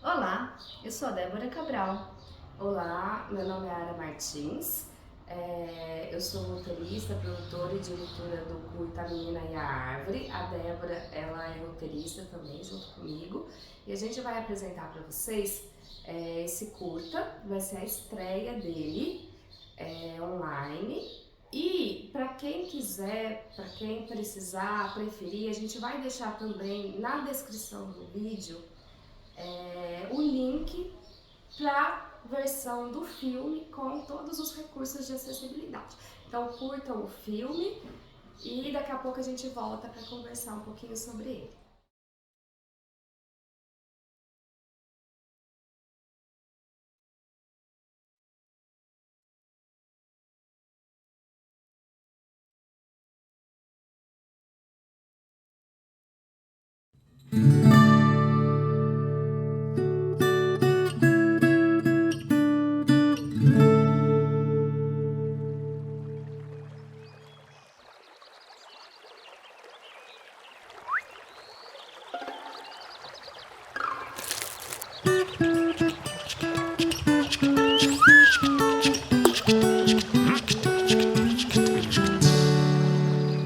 Olá, eu sou a Débora Cabral. Olá, meu nome é Ara Martins, eu sou roteirista, produtora e diretora do curta A Menina e a Árvore. A Débora, ela é roteirista também, junto comigo, e a gente vai apresentar para vocês esse curta, vai ser a estreia dele online. E para quem quiser, para quem precisar, preferir, a gente vai deixar também na descrição do vídeo o link para versão do filme com todos os recursos de acessibilidade. Então curtam o filme e daqui a pouco a gente volta para conversar um pouquinho sobre ele.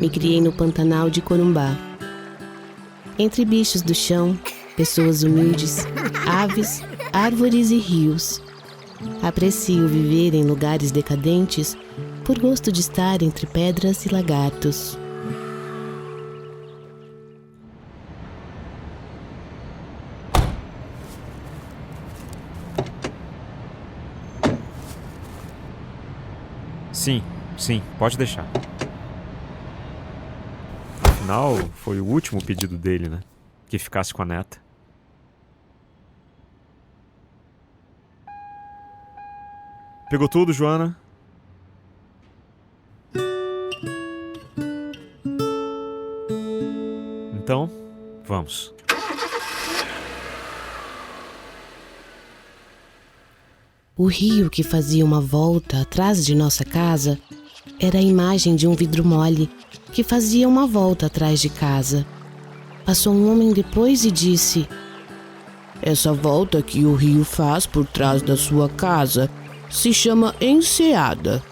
Me criei no Pantanal de Corumbá. Entre bichos do chão, pessoas humildes, aves, árvores e rios. Aprecio viver em lugares decadentes por gosto de estar entre pedras e lagartos. Sim, pode deixar. Afinal, foi o último pedido dele, né? Que ficasse com a neta. Pegou tudo, Joana? Então, vamos. O rio que fazia uma volta atrás de nossa casa era a imagem de um vidro mole que fazia uma volta atrás de casa. Passou um homem depois e disse: "Essa volta que o rio faz por trás da sua casa se chama enseada."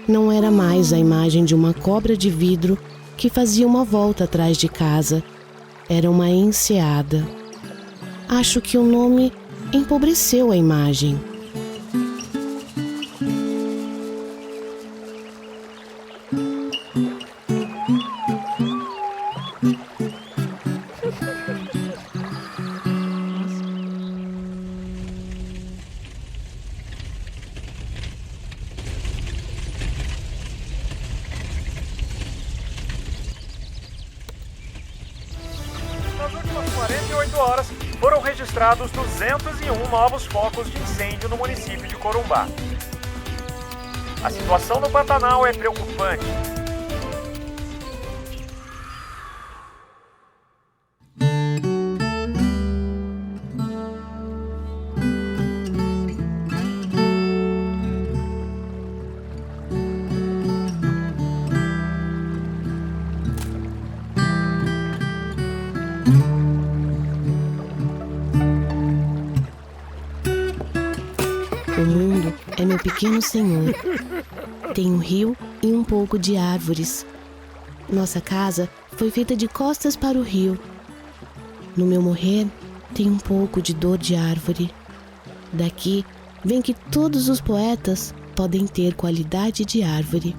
Não era mais a imagem de uma cobra de vidro que fazia uma volta atrás de casa. Era uma enseada. Acho que o nome empobreceu a imagem. Nas últimas 48 horas, foram registrados 201 novos focos de incêndio no município de Corumbá. A situação no Pantanal é preocupante. O mundo é meu pequeno senhor. Tem um rio e um pouco de árvores. Nossa casa foi feita de costas para o rio. No meu morrer, tem um pouco de dor de árvore. Daqui vem que todos os poetas podem ter qualidade de árvore.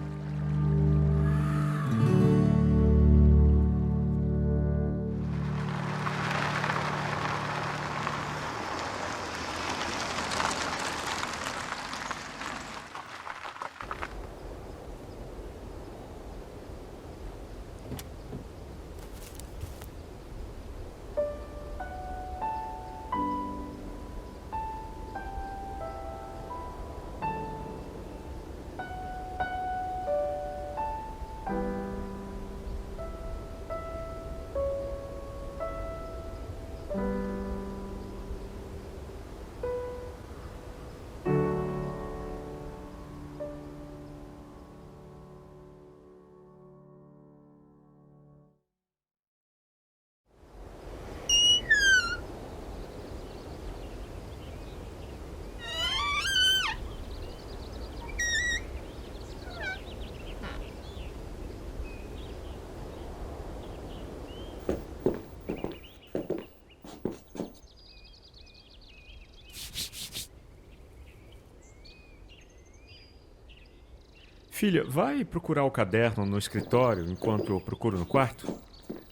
Filha, vai procurar o caderno no escritório enquanto eu procuro no quarto?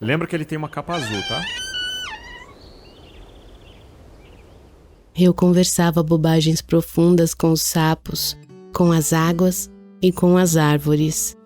Lembra que ele tem uma capa azul, tá? Eu conversava bobagens profundas com os sapos, com as águas e com as árvores.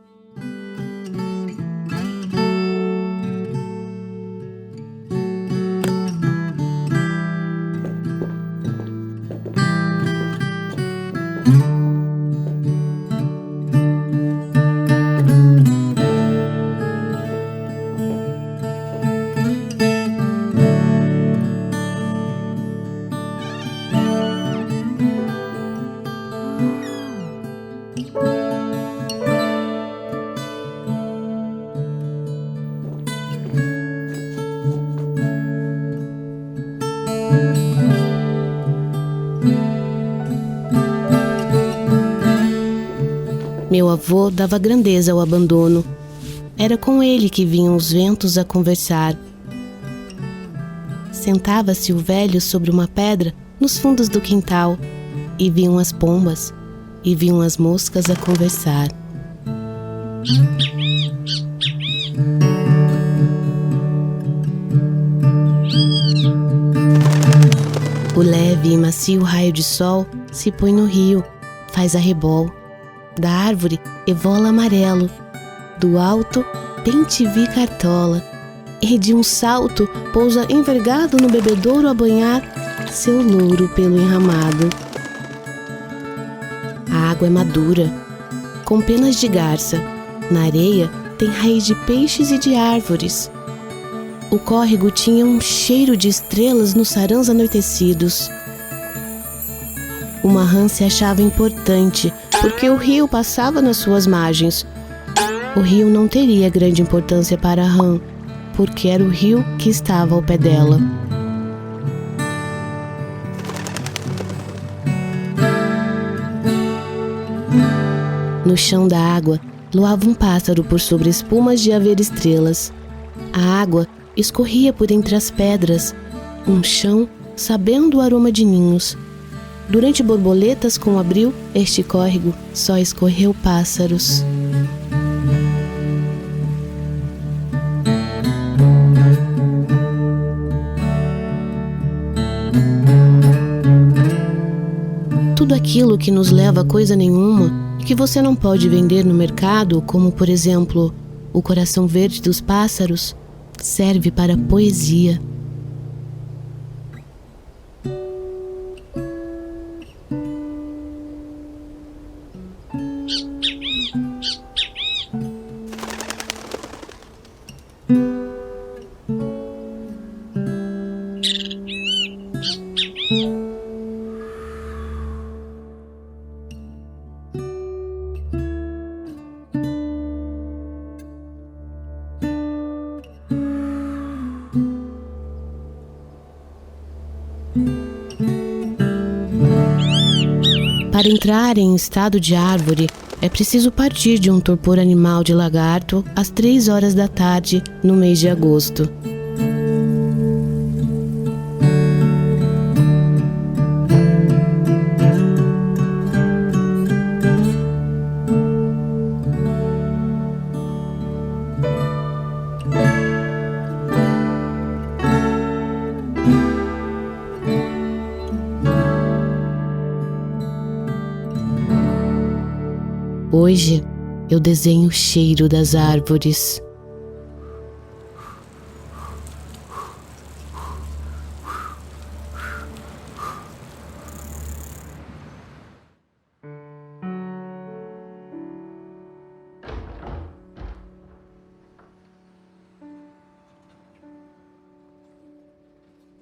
Meu avô dava grandeza ao abandono. Era com ele que vinham os ventos a conversar. Sentava-se o velho sobre uma pedra nos fundos do quintal e vinham as pombas e vinham as moscas a conversar. O leve e macio raio de sol se põe no rio, faz arrebol. Da árvore evola amarelo, do alto bem-te-vi cartola, e de um salto pousa envergado no bebedouro a banhar seu louro pelo enramado. A água é madura, com penas de garça, na areia tem raiz de peixes e de árvores. O córrego tinha um cheiro de estrelas nos sarãos anoitecidos. Uma rã se achava importante, porque o rio passava nas suas margens. O rio não teria grande importância para a rã, porque era o rio que estava ao pé dela. No chão da água, luava um pássaro por sobre espumas de haver estrelas. A água escorria por entre as pedras, um chão sabendo o aroma de ninhos. Durante borboletas com abril, este córrego só escorreu pássaros. Tudo aquilo que nos leva a coisa nenhuma e que você não pode vender no mercado, como por exemplo, o coração verde dos pássaros, serve para poesia. Para entrar em estado de árvore, é preciso partir de um torpor animal de lagarto às 3 horas da tarde, no mês de agosto. Hoje, eu desenho o cheiro das árvores.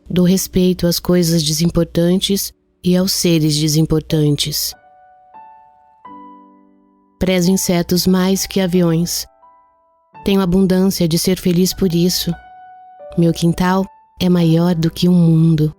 Dou respeito às coisas desimportantes e aos seres desimportantes. Prezo insetos mais que aviões. Tenho abundância de ser feliz por isso. Meu quintal é maior do que o mundo.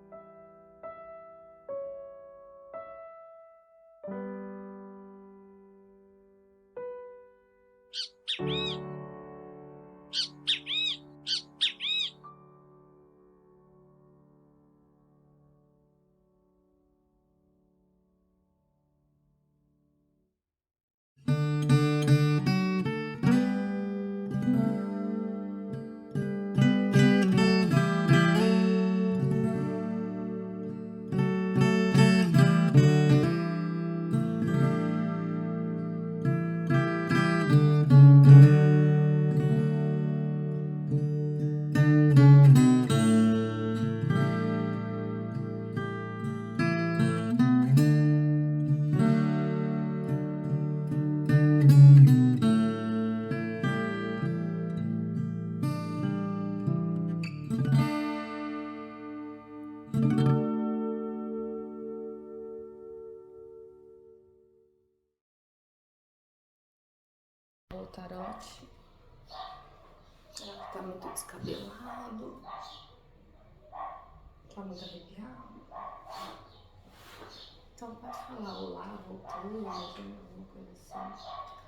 Ela tá muito descabelado. Tá muito arrepiado. Então pode falar olá, voltando, alguma coisa assim.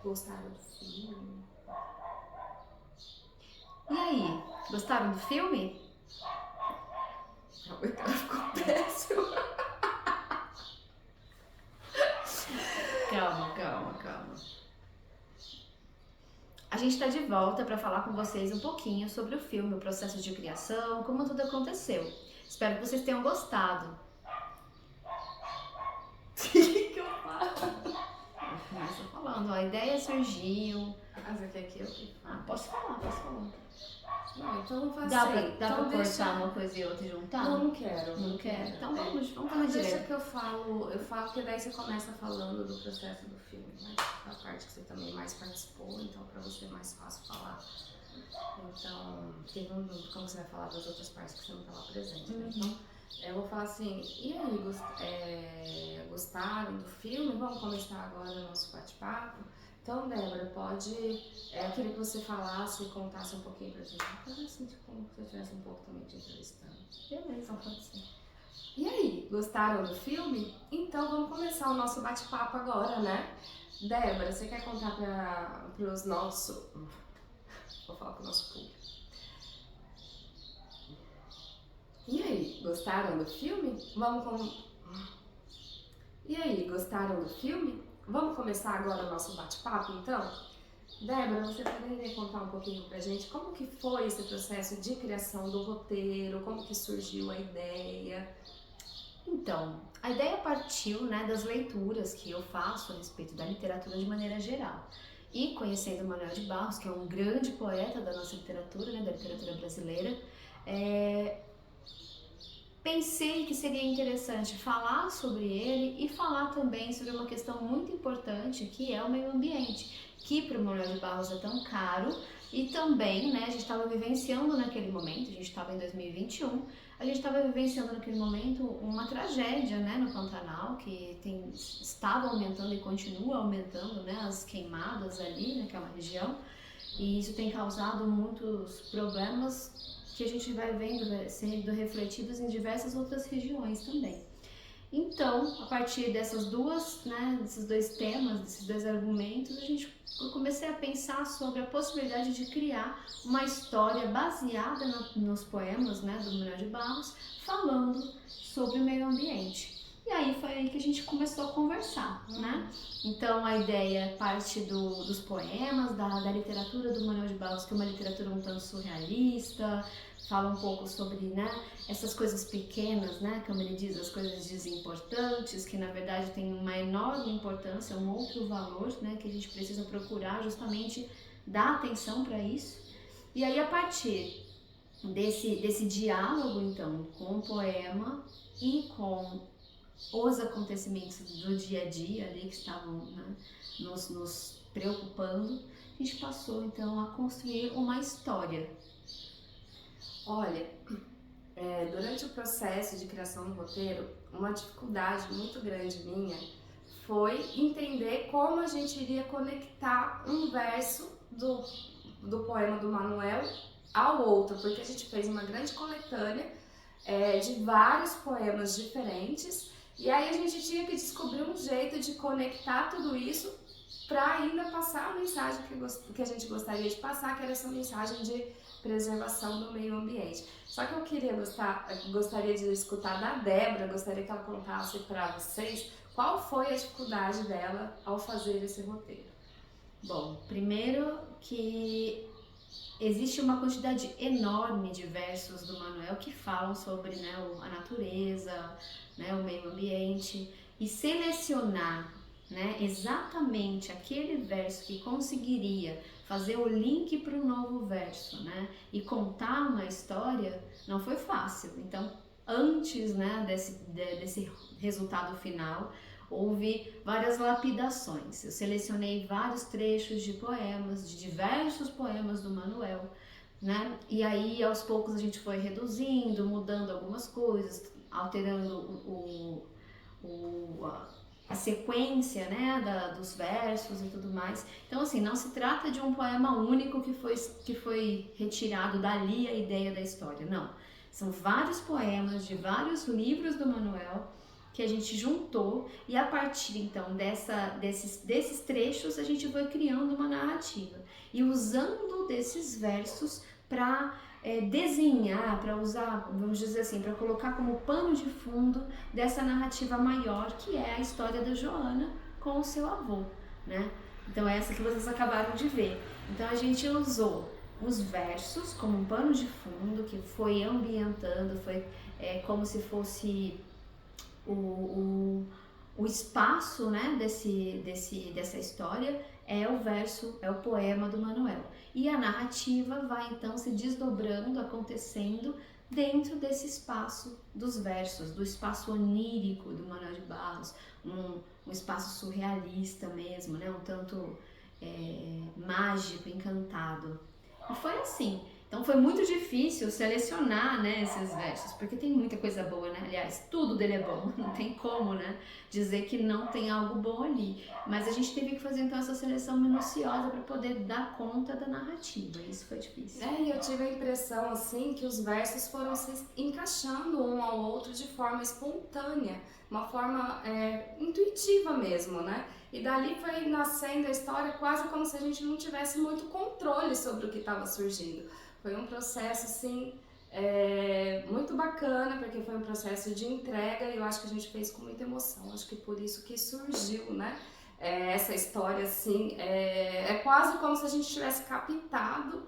Gostaram do filme? E aí, gostaram do filme? Não, o cara ficou péssimo. Calma. A gente está de volta para falar com vocês um pouquinho sobre o filme, o processo de criação, como tudo aconteceu. Espero que vocês tenham gostado. O que eu falo? Começa falando, a ideia surgiu. Ah, você quer que eu que fale? Posso falar. Não, então não faço Dá assim. pra Então cortar uma coisa e outra e juntar? Não quero. Não quero? Então vamos Então falar deixa direto. que eu falo que daí você começa falando do processo do filme, né? A parte que você também mais participou, então pra você é mais fácil falar. Então, como você vai falar das outras partes que você não estava presente, né? Então, eu vou falar assim, e aí, gostaram do filme? Vamos começar agora o nosso bate-papo? Então, Débora, eu queria que você falasse e contasse um pouquinho pra gente. Fazer assim, tipo, como se eu estivesse um pouco também te entrevistando. Beleza, pode ser. E aí, gostaram do filme? Então vamos começar o nosso bate-papo agora, né? Débora, você quer contar para os nossos... Vou falar para o nosso público. E aí, gostaram do filme? E aí, gostaram do filme? Vamos começar agora o nosso bate-papo, então? Débora, você poderia contar um pouquinho pra gente como que foi esse processo de criação do roteiro, como que surgiu a ideia? Então, a ideia partiu, né, das leituras que eu faço a respeito da literatura de maneira geral. E conhecendo Manuel de Barros, que é um grande poeta da nossa literatura, né, da literatura brasileira, pensei que seria interessante falar sobre ele e falar também sobre uma questão muito importante, que é o meio ambiente, que para o Manuel de Barros é tão caro, e também, né, a gente estava vivenciando naquele momento, a gente estava em 2021, a gente estava vivenciando naquele momento uma tragédia, né, no Pantanal, que estava aumentando e continua aumentando, né, as queimadas ali naquela região, e isso tem causado muitos problemas que a gente vai vendo sendo refletidos em diversas outras regiões também. Então, a partir desses dois temas, desses dois argumentos, eu comecei a pensar sobre a possibilidade de criar uma história baseada nos poemas, né, do Manuel de Barros, falando sobre o meio ambiente. E aí foi aí que a gente começou a conversar, né? Então a ideia parte dos poemas, da literatura do Manuel de Barros, que é uma literatura um tanto surrealista, fala um pouco sobre, né, essas coisas pequenas, né, como ele diz, as coisas desimportantes, que na verdade têm uma enorme importância, um outro valor, né, que a gente precisa procurar justamente dar atenção para isso. E aí a partir desse diálogo, então, com o poema e com os acontecimentos do dia a dia ali que estavam, né, nos preocupando, a gente passou então a construir uma história. Olha, durante o processo de criação do roteiro, uma dificuldade muito grande minha foi entender como a gente iria conectar um verso do poema do Manuel ao outro, porque a gente fez uma grande coletânea de vários poemas diferentes, e aí a gente tinha que descobrir um jeito de conectar tudo isso para ainda passar a mensagem que a gente gostaria de passar, que era essa mensagem de preservação do meio ambiente. Só que eu gostaria de escutar da Débora, gostaria que ela contasse para vocês qual foi a dificuldade dela ao fazer esse roteiro. Bom, primeiro que existe uma quantidade enorme de versos do Manuel que falam sobre, né, a natureza, né, o meio ambiente, e selecionar, né, exatamente aquele verso que conseguiria fazer o link para o novo verso, né, e contar uma história não foi fácil. Então, antes, né, desse resultado final, houve várias lapidações. Eu selecionei vários trechos de poemas, de diversos poemas do Manuel, né, e aí aos poucos a gente foi reduzindo, mudando algumas coisas, alterando a sequência, né, dos versos e tudo mais. Então, assim, não se trata de um poema único que foi retirado dali a ideia da história, não. São vários poemas de vários livros do Manuel que a gente juntou e a partir, então, desses trechos a gente foi criando uma narrativa e usando desses versos para desenhar, para usar, vamos dizer assim, para colocar como pano de fundo dessa narrativa maior que é a história da Joana com o seu avô, né? Então é essa que vocês acabaram de ver. Então a gente usou os versos como um pano de fundo que foi ambientando, foi como se fosse o espaço, né, dessa história é o verso, é o poema do Manuel. E a narrativa vai então se desdobrando, acontecendo dentro desse espaço dos versos, do espaço onírico do Manuel de Barros, um espaço surrealista mesmo, né, um tanto mágico, encantado. E foi assim. Então foi muito difícil selecionar, né, esses versos, porque tem muita coisa boa, né? Aliás, tudo dele é bom, não tem como, né, dizer que não tem algo bom ali. Mas a gente teve que fazer então essa seleção minuciosa para poder dar conta da narrativa, isso foi difícil. E eu tive a impressão, assim, que os versos foram se encaixando um ao outro de forma espontânea, uma forma intuitiva mesmo, né? E dali foi nascendo a história quase como se a gente não tivesse muito controle sobre o que estava surgindo. Foi um processo, assim, muito bacana, porque foi um processo de entrega e eu acho que a gente fez com muita emoção. Acho que por isso que surgiu, né? Essa história, assim, é quase como se a gente tivesse captado,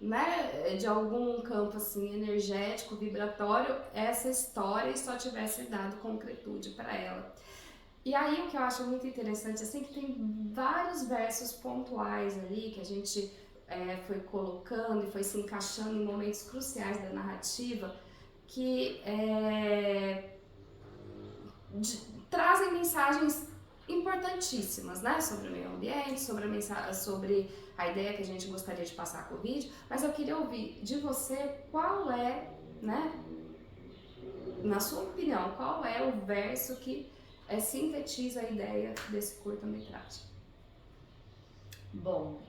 né, de algum campo, assim, energético, vibratório, essa história e só tivesse dado concretude para ela. E aí o que eu acho muito interessante, assim, que tem vários versos pontuais ali que a gente foi colocando e foi se encaixando em momentos cruciais da narrativa que trazem mensagens importantíssimas, né, sobre o meio ambiente, sobre a ideia que a gente gostaria de passar com o vídeo, mas eu queria ouvir de você qual é, né, na sua opinião, qual é o verso que sintetiza a ideia desse curta-metragem. Bom,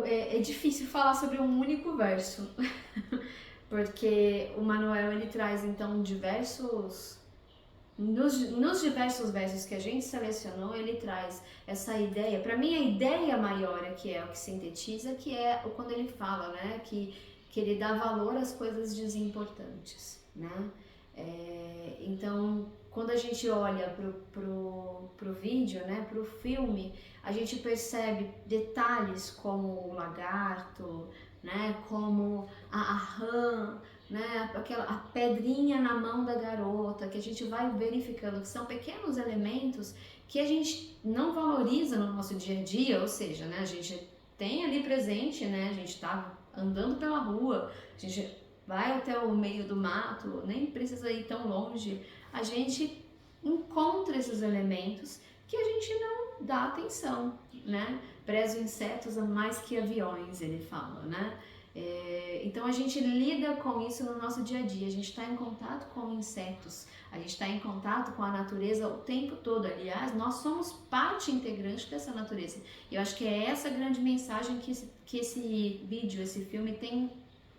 é difícil falar sobre um único verso, porque o Manuel ele traz então diversos, nos diversos versos que a gente selecionou, ele traz essa ideia. Para mim a ideia maior que é o que sintetiza, que é quando ele fala, né, que ele dá valor às coisas desimportantes, né? Então, quando a gente olha pro vídeo, né, pro filme, a gente percebe detalhes como o lagarto, né, como a rã, né, a pedrinha na mão da garota, que a gente vai verificando que são pequenos elementos que a gente não valoriza no nosso dia a dia, ou seja, né, a gente tem ali presente, né, a gente tá andando pela rua, a gente vai até o meio do mato, nem precisa ir tão longe, a gente encontra esses elementos que a gente não dá atenção, né? Prezo insetos a mais que aviões, ele fala, né? Então a gente lida com isso no nosso dia a dia, a gente está em contato com insetos, a gente está em contato com a natureza o tempo todo. Aliás, nós somos parte integrante dessa natureza. E eu acho que é essa grande mensagem que esse vídeo, esse filme tem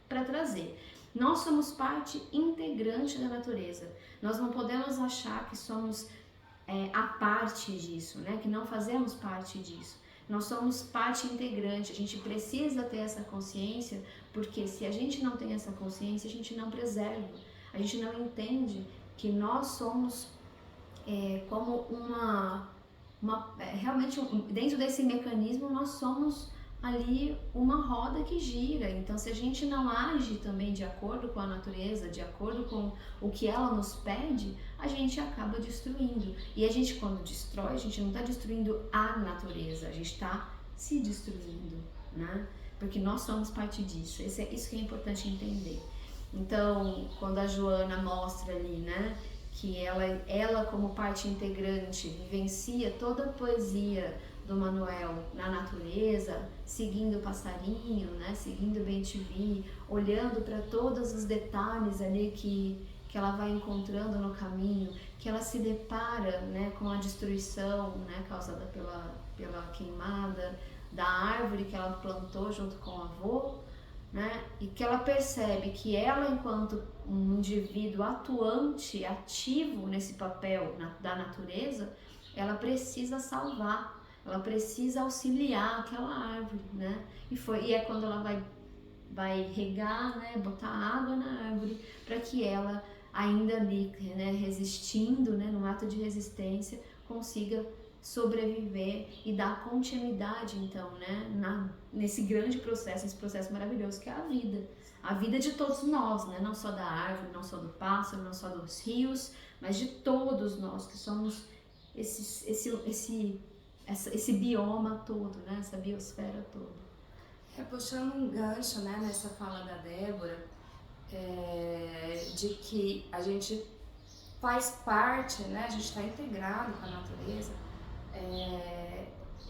para trazer. Nós somos parte integrante da natureza. Nós não podemos achar que somos a parte disso, né? Que não fazemos parte disso. Nós somos parte integrante, a gente precisa ter essa consciência, porque se a gente não tem essa consciência, a gente não preserva, a gente não entende que nós somos como realmente dentro desse mecanismo nós somos ali uma roda que gira. Então se a gente não age também de acordo com a natureza, de acordo com o que ela nos pede, a gente acaba destruindo. E a gente, quando destrói, a gente não está destruindo a natureza, a gente está se destruindo, né? Porque nós somos parte disso. Isso que é importante entender. Então, quando a Joana mostra ali, né, que ela como parte integrante vivencia toda a poesia do Manuel na natureza, seguindo o passarinho, né, seguindo o bem-te-vi, olhando para todos os detalhes ali que que ela vai encontrando no caminho, que ela se depara, né, com a destruição, né, causada pela queimada da árvore que ela plantou junto com o avô, né, e que ela percebe que ela, enquanto um indivíduo atuante, ativo nesse papel da natureza, ela precisa salvar, ela precisa auxiliar aquela árvore, né, e é quando ela vai regar, né, botar água na árvore, para que ela, ainda ali, né, resistindo, né, no ato de resistência, consiga sobreviver e dar continuidade, então, né, nesse grande processo, esse processo maravilhoso que é a vida de todos nós, né, não só da árvore, não só do pássaro, não só dos rios, mas de todos nós que somos esse bioma todo, né, essa biosfera toda. Puxando um gancho, né, nessa fala da Débora, de que a gente faz parte, né, a gente está integrado com a natureza.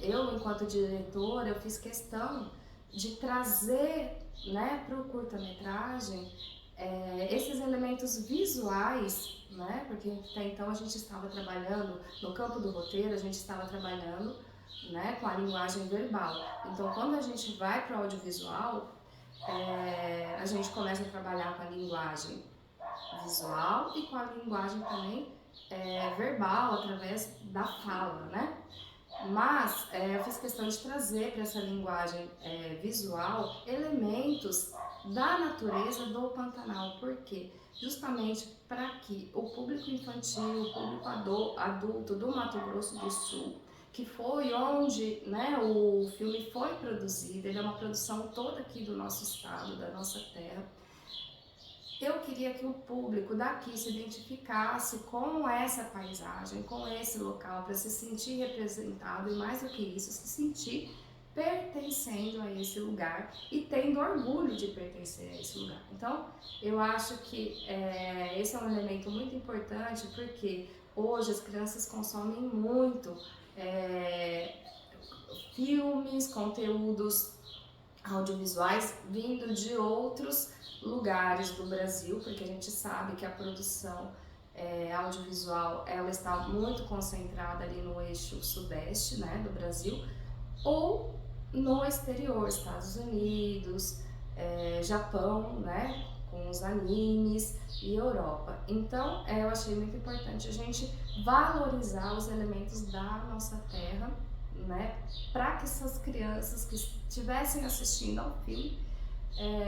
Eu, enquanto diretora, eu fiz questão de trazer, né, para o curta-metragem esses elementos visuais, né, porque até então a gente estava trabalhando, no campo do roteiro, a gente estava trabalhando, né, com a linguagem verbal. Então, quando a gente vai para o audiovisual, a gente começa a trabalhar com a linguagem visual e com a linguagem também verbal, através da fala, né? Mas eu fiz questão de trazer para essa linguagem visual elementos da natureza do Pantanal. Por quê? Justamente para que o público infantil, o público adulto do Mato Grosso do Sul, que foi onde, né, o filme foi produzido, ele é uma produção toda aqui do nosso estado, da nossa terra. Eu queria que o público daqui se identificasse com essa paisagem, com esse local, para se sentir representado e, mais do que isso, se sentir pertencendo a esse lugar e tendo orgulho de pertencer a esse lugar. Então, eu acho que esse é um elemento muito importante, porque hoje as crianças consomem muito filmes, conteúdos audiovisuais vindo de outros lugares do Brasil, porque a gente sabe que a produção audiovisual ela está muito concentrada ali no eixo sudeste, né, do Brasil, ou no exterior, Estados Unidos, Japão, né, com os animes, e Europa. Então, eu achei muito importante a gente valorizar os elementos da nossa terra, né, para que essas crianças que estivessem assistindo ao filme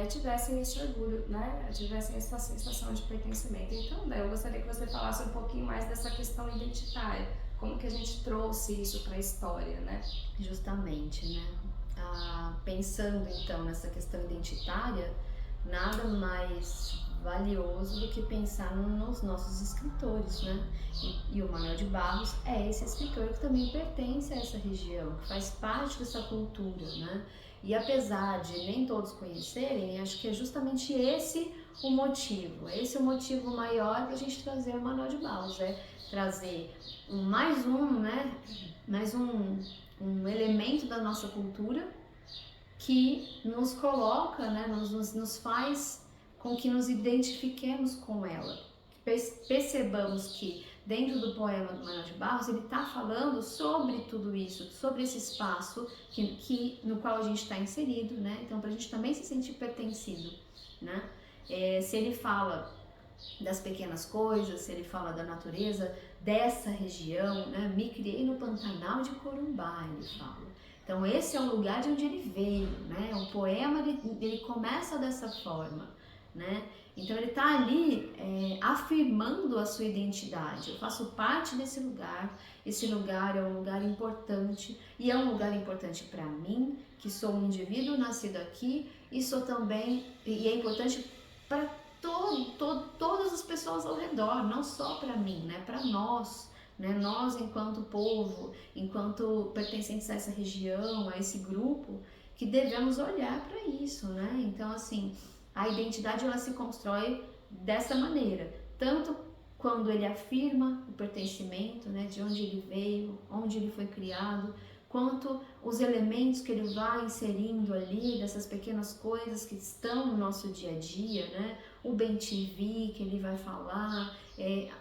tivessem esse orgulho, né, tivessem essa sensação de pertencimento. Então, eu gostaria que você falasse um pouquinho mais dessa questão identitária, como que a gente trouxe isso para a história, né? Justamente, né? Pensando então nessa questão identitária, nada mais valioso do que pensar nos nossos escritores, né? E o Manoel de Barros é esse escritor que também pertence a essa região, que faz parte dessa cultura, né? E apesar de nem todos conhecerem, acho que é justamente esse o motivo maior para a gente trazer o Manoel de Barros, trazer mais um elemento da nossa cultura que nos coloca, né, nos faz com que nos identifiquemos com ela, que percebamos que dentro do poema do Manoel de Barros ele está falando sobre tudo isso, sobre esse espaço no qual a gente está inserido, né? Então, para a gente também se sentir pertencido, né? Se ele fala das pequenas coisas, se ele fala da natureza dessa região, né? Me criei no Pantanal de Corumbá, ele fala. Então, esse é o lugar de onde ele veio, né? O poema ele começa dessa forma, né? Então ele está ali afirmando a sua identidade. Eu faço parte desse lugar. Esse lugar é um lugar importante e é um lugar importante para mim, que sou um indivíduo nascido aqui e sou também e é importante para todas as pessoas ao redor, não só para mim, né? Para nós. Né? Nós, enquanto povo, enquanto pertencentes a essa região, a esse grupo, que devemos olhar para isso, né? Então, assim, a identidade ela se constrói dessa maneira, tanto quando ele afirma o pertencimento, né, de onde ele veio, onde ele foi criado, quanto os elementos que ele vai inserindo ali, dessas pequenas coisas que estão no nosso dia a dia, né? O bem-te-vi que ele vai falar,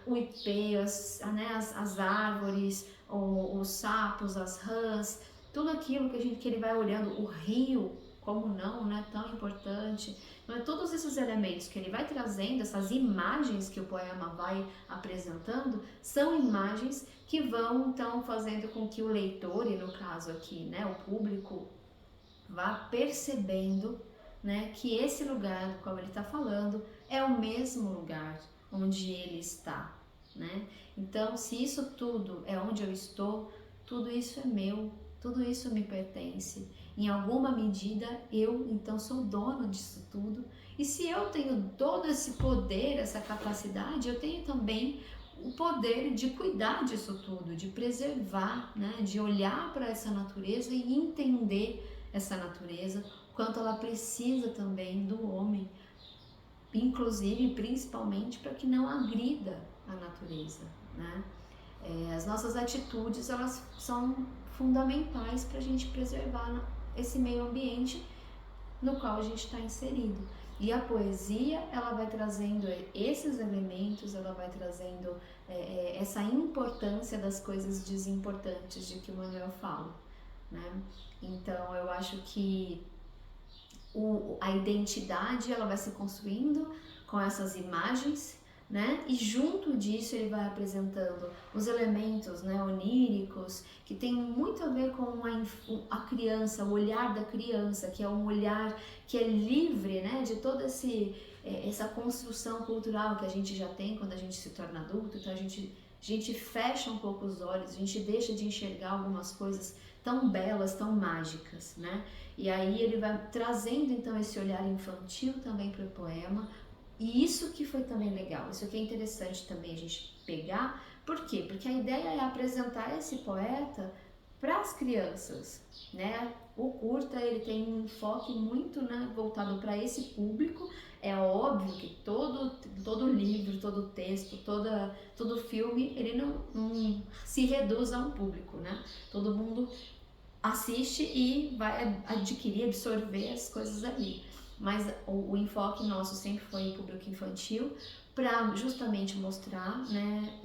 o ipê, as árvores, os sapos, as rãs, tudo aquilo que ele vai olhando, o rio, como não, né? Tão importante. Então, todos esses elementos que ele vai trazendo, essas imagens que o poema vai apresentando, são imagens que vão então fazendo com que o leitor, e no caso aqui, né, o público, vá percebendo, né, que esse lugar do qual ele está falando é o mesmo lugar onde ele está, né? Então, se isso tudo é onde eu estou, tudo isso é meu, tudo isso me pertence. Em alguma medida, eu então sou dono disso tudo. E se eu tenho todo esse poder, essa capacidade, eu tenho também o poder de cuidar disso tudo, de preservar, né? De olhar para essa natureza e entender essa natureza, o quanto ela precisa também do homem, inclusive, principalmente, para que não agrida a natureza, né? As nossas atitudes, elas são fundamentais para a gente preservar esse meio ambiente no qual a gente está inserido. E a poesia, ela vai trazendo esses elementos, ela vai trazendo essa importância das coisas desimportantes de que o Manuel fala, né? Então, eu acho que a identidade, ela vai se construindo com essas imagens, né? E junto disso ele vai apresentando os elementos, né, oníricos, que tem muito a ver com a criança, o olhar da criança, que é um olhar que é livre, né, de toda essa construção cultural que a gente já tem quando a gente se torna adulto. Então a gente fecha um pouco os olhos, a gente deixa de enxergar algumas coisas tão belas, tão mágicas, né? E aí ele vai trazendo então esse olhar infantil também para o poema. E isso que foi também legal, isso que é interessante também a gente pegar. Por quê? Porque a ideia é apresentar esse poeta para as crianças, né? O curta, ele tem um enfoque muito, né, voltado para esse público. É óbvio que todo livro, todo texto, todo filme, ele não se reduz a um público, né? Todo mundo assiste e vai adquirir, absorver as coisas ali. Mas o enfoque nosso sempre foi em público infantil, para justamente mostrar, né,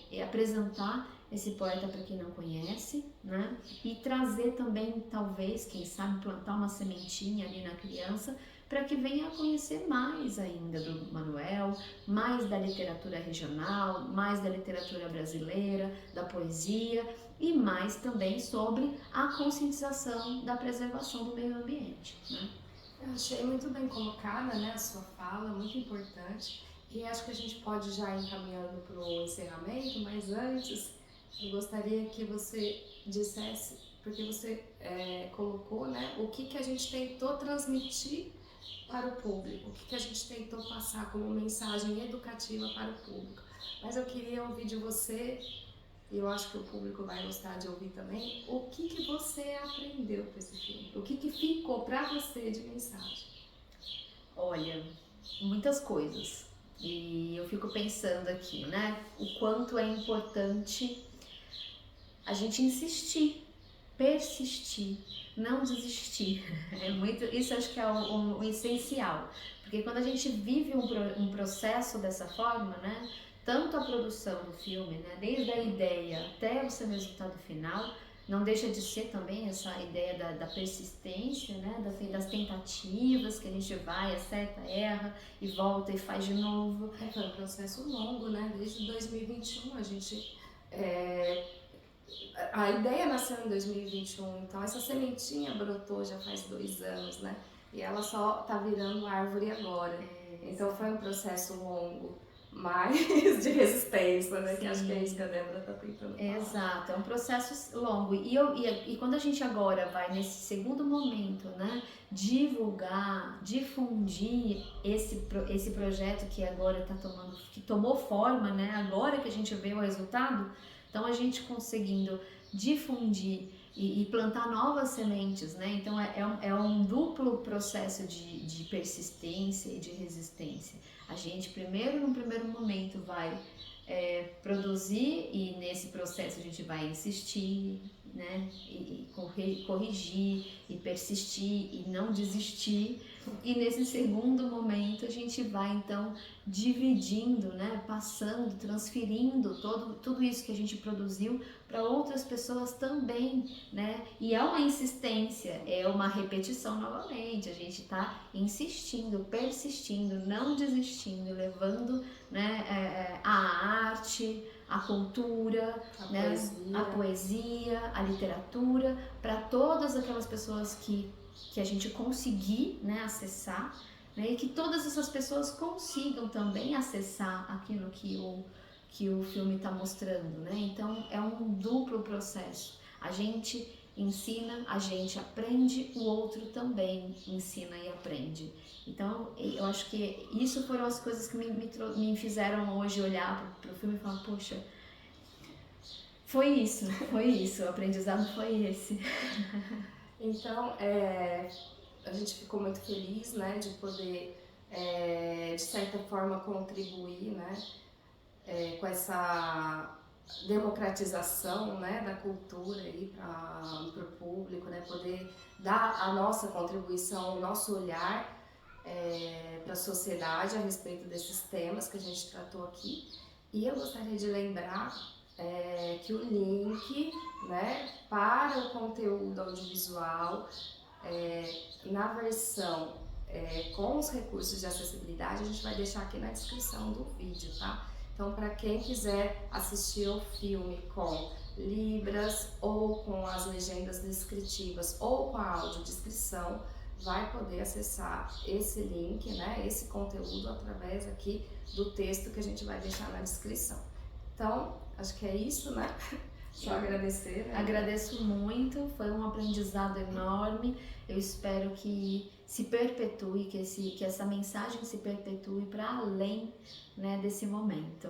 e apresentar esse poeta para quem não conhece, né, e trazer também, talvez, quem sabe, plantar uma sementinha ali na criança, para que venha a conhecer mais ainda do Manuel, mais da literatura regional, mais da literatura brasileira, da poesia, e mais também sobre a conscientização da preservação do meio ambiente, né? Eu achei muito bem colocada, né, a sua fala, muito importante. E acho que a gente pode já ir encaminhando para o encerramento, mas antes eu gostaria que você dissesse, porque você colocou, né, o que a gente tentou transmitir para o público, o que a gente tentou passar como mensagem educativa para o público. Mas eu queria ouvir de você, e eu acho que o público vai gostar de ouvir também, o que você aprendeu com esse filme? O que ficou para você de mensagem? Olha, muitas coisas. E eu fico pensando aqui, né, o quanto é importante a gente insistir, persistir, não desistir. Isso acho que é o essencial. Porque quando a gente vive um processo dessa forma, né, tanto a produção do filme, né, desde a ideia até o seu resultado final, não deixa de ser também essa ideia da persistência, né, das tentativas que a gente vai, acerta, erra e volta e faz de novo. Foi um processo longo, né? Desde 2021 a gente... A ideia nasceu em 2021, então essa sementinha brotou já faz 2 anos, né? E ela só tá virando árvore agora. Então foi um processo longo, mas de resistência, né? Sim. Que acho que é isso que a Débora tá tentando falar. Exato, é um processo longo. E quando a gente agora vai nesse segundo momento, né, divulgar, difundir esse projeto que agora que tomou forma, né, agora que a gente vê o resultado, então a gente conseguindo difundir e plantar novas sementes, né? Então é um duplo processo de persistência e de resistência. A gente num primeiro momento vai produzir, e nesse processo a gente vai insistir, né, e corrigir, e persistir, e não desistir. E nesse segundo momento a gente vai então dividindo, né, passando, transferindo tudo isso que a gente produziu para outras pessoas também, né? E é uma insistência, é uma repetição novamente. A gente está insistindo, persistindo, não desistindo, levando, né, a arte, a cultura, a poesia, a literatura para todas aquelas pessoas que a gente conseguir, né, acessar, né, e que todas essas pessoas consigam também acessar aquilo que o filme está mostrando, né? Então é um duplo processo. A gente ensina, a gente aprende, o outro também ensina e aprende. Então eu acho que isso foram as coisas que me fizeram hoje olhar para o filme e falar, poxa, foi isso, o aprendizado foi esse. Então, a gente ficou muito feliz, né, de poder, de certa forma, contribuir, né, com essa democratização, né, da cultura aí para o público, né, poder dar a nossa contribuição, o nosso olhar para a sociedade a respeito desses temas que a gente tratou aqui. E eu gostaria de lembrar que o link, né, para o conteúdo audiovisual na versão com os recursos de acessibilidade a gente vai deixar aqui na descrição do vídeo, tá? Então, para quem quiser assistir o filme com libras ou com as legendas descritivas ou com a audiodescrição, vai poder acessar esse link, né, esse conteúdo através aqui do texto que a gente vai deixar na descrição. Então, acho que é isso, né? Só agradecer, né? Agradeço muito, foi um aprendizado enorme. Eu espero que se perpetue, que essa mensagem se perpetue para além, né, desse momento.